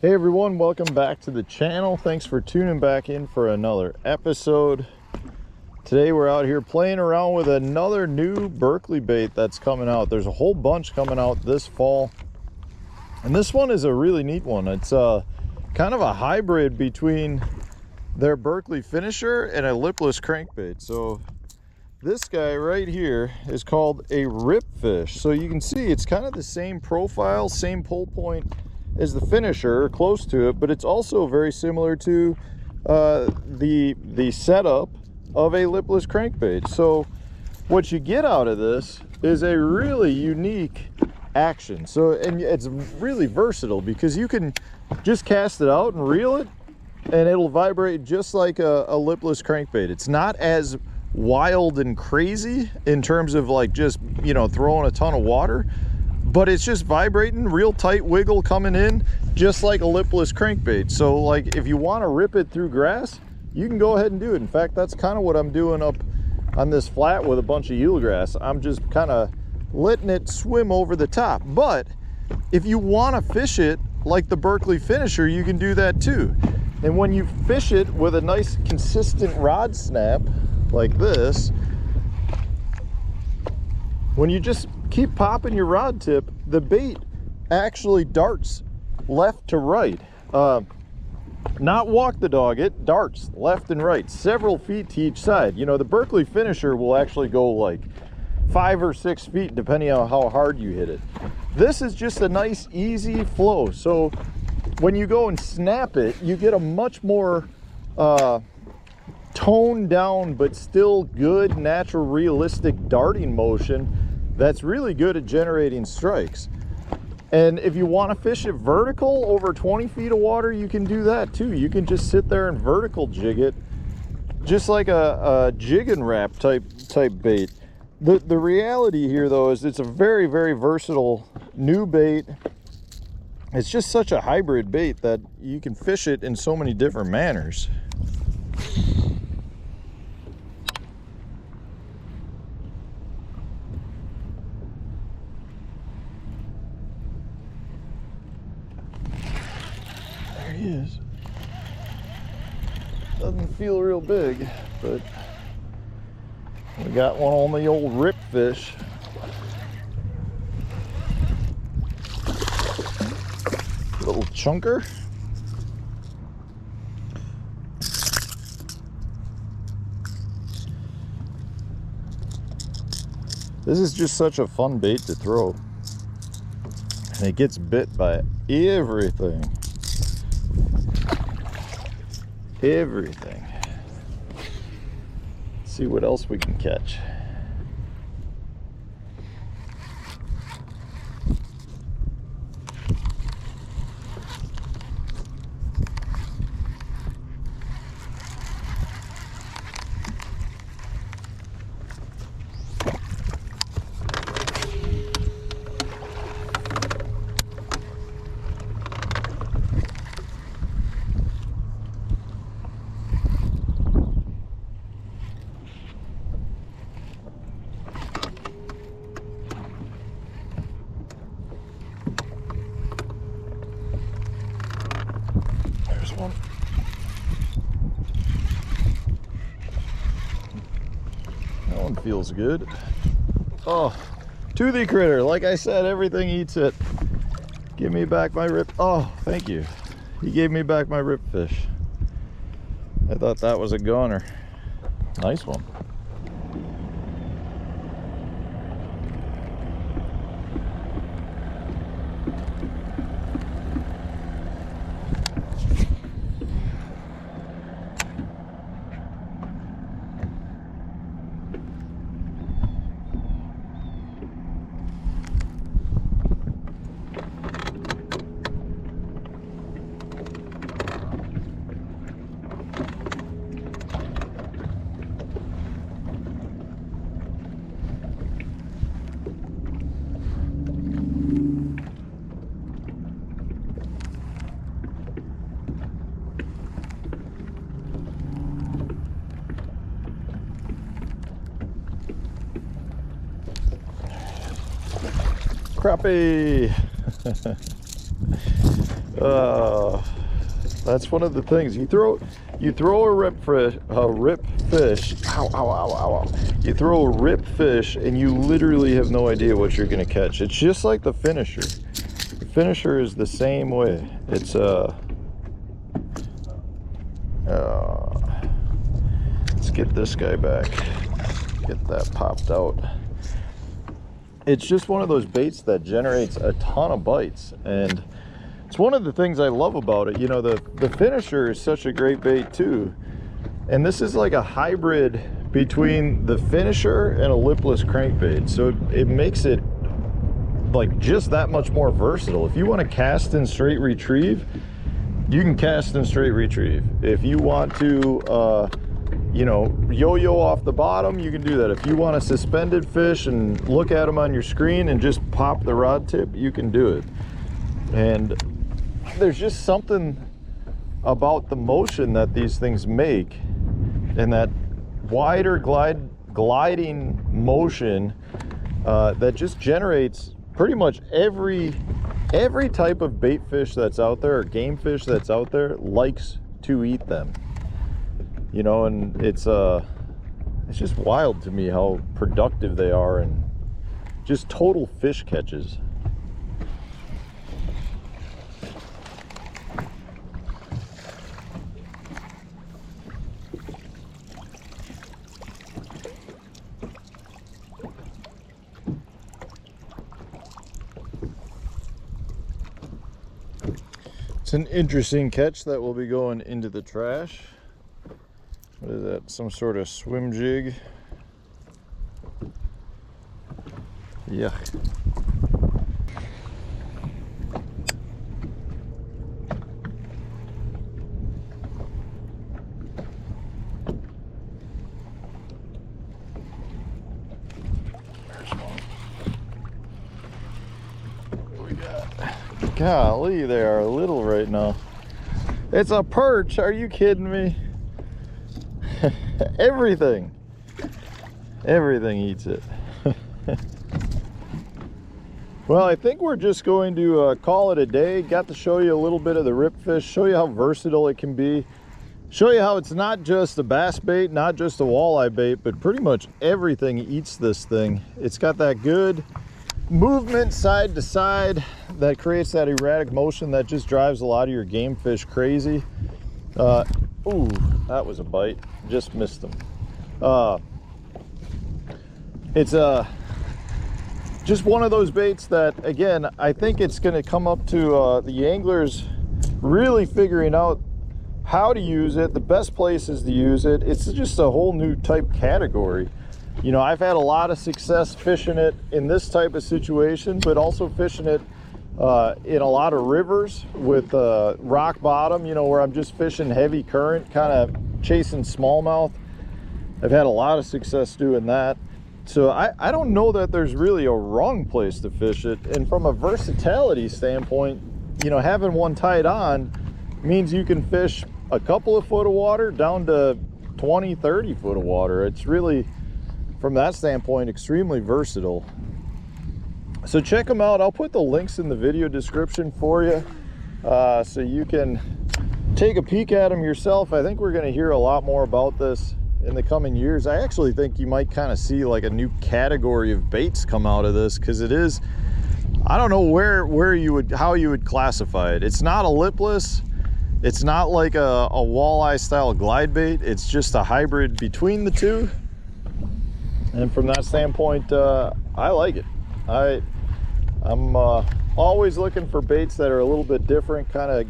Hey everyone, welcome back to the channel. Thanks for tuning back in for another episode. Today we're out here playing around with another new Berkley bait that's coming out. There's a whole bunch coming out this fall, and this one is a really neat one. It's kind of a hybrid between their Berkley finisher and a lipless crankbait. So this guy right here is called a Ripfish. So you can see it's kind of the same profile, same pull point as the finisher, close to it, but it's also very similar to the setup of a lipless crankbait. So what you get out of this is a really unique action. So, and it's really versatile because you can just cast it out and reel it and it'll vibrate just like a lipless crankbait. It's not as wild and crazy in terms of like just, you know, throwing a ton of water, but it's just vibrating, real tight wiggle coming in, just like a lipless crankbait. So like if you want to rip it through grass, you can go ahead and do it. In fact, that's kind of what I'm doing up on this flat with a bunch of eelgrass. I'm just kind of letting it swim over the top. But if you want to fish it like the Berkley finisher, you can do that too. And when you fish it with a nice consistent rod snap like this, when you just keep popping your rod tip, the bait actually darts left to right. Not walk the dog, it darts left and right, several feet to each side. You know, the Berkley finisher will actually go like 5 or 6 feet depending on how hard you hit it. This is just a nice easy flow. So when you go and snap it, you get a much more toned down but still good, natural, realistic darting motion that's really good at generating strikes. And if you want to fish it vertical over 20 feet of water, you can do that too. You can just sit there and vertical jig it, just like a jig and wrap type bait. The reality here though is it's a very, very versatile new bait. It's just such a hybrid bait that you can fish it in so many different manners. There he is. Doesn't feel real big, but we got one on the old Ripfish. Little chunker. This is just such a fun bait to throw, and it gets bit by everything. Everything. Let's see what else we can catch. One. That one feels good. Oh, toothy critter. Like I said, everything eats it. Give me back my rip. Oh, thank you. He gave me back my Ripfish. I thought that was a goner. Nice one. Crappie. That's one of the things. You throw a rip fish. Ow, ow, ow, ow, ow. You throw a rip fish and you literally have no idea what you're gonna catch. It's just like the finisher. The finisher is the same way. It's let's get this guy back. Get that popped out. It's just one of those baits that generates a ton of bites, and it's one of the things I love about it. You know, the finisher is such a great bait too, and this is like a hybrid between the finisher and a lipless crankbait, so it makes it like just that much more versatile. If you want to cast and straight retrieve, you can cast and straight retrieve. If you want to you know, yo-yo off the bottom, you can do that. If you want a suspended fish and look at them on your screen and just pop the rod tip, you can do it. And there's just something about the motion that these things make, and that wider gliding motion that just generates pretty much every type of bait fish that's out there, or game fish that's out there, likes to eat them. You know, and it's just wild to me how productive they are, and just total fish catches. It's an interesting catch that will be going into the trash. What is that? Some sort of swim jig? Yuck. There's one. What do we got? Golly, they are little right now. It's a perch. Are you kidding me? Everything eats it. Well, I think we're just going to call it a day. Got to show you a little bit of the Ripfish, show you how versatile it can be, show you how it's not just a bass bait, not just a walleye bait, but pretty much everything eats this thing. It's got that good movement side to side that creates that erratic motion that just drives a lot of your game fish crazy. Ooh, that was a bite. Just missed them. It's just one of those baits that, again, I think it's going to come up to the anglers really figuring out how to use it, the best places to use it. It's just a whole new type category. You know, I've had a lot of success fishing it in this type of situation, but also fishing it in a lot of rivers with rock bottom, you know, where I'm just fishing heavy current, kind of chasing smallmouth. I've had a lot of success doing that. So I don't know that there's really a wrong place to fish it. And from a versatility standpoint, you know, having one tied on means you can fish a couple of foot of water down to 20, 30 foot of water. It's really, from that standpoint, extremely versatile. So check them out. I'll put the links in the video description for you, so you can take a peek at them yourself. I think we're going to hear a lot more about this in the coming years. I actually think you might kind of see like a new category of baits come out of this, because it is, I don't know how you would classify it. It's not a lipless, it's not like a walleye style glide bait. It's just a hybrid between the two, and from that standpoint, I like it. I'm always looking for baits that are a little bit different, kind of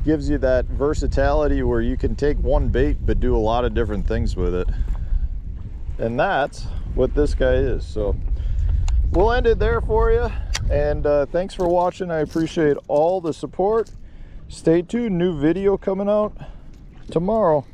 gives you that versatility where you can take one bait but do a lot of different things with it. And that's what this guy is. So we'll end it there for you, and thanks for watching. I appreciate all the support. Stay tuned, new video coming out tomorrow.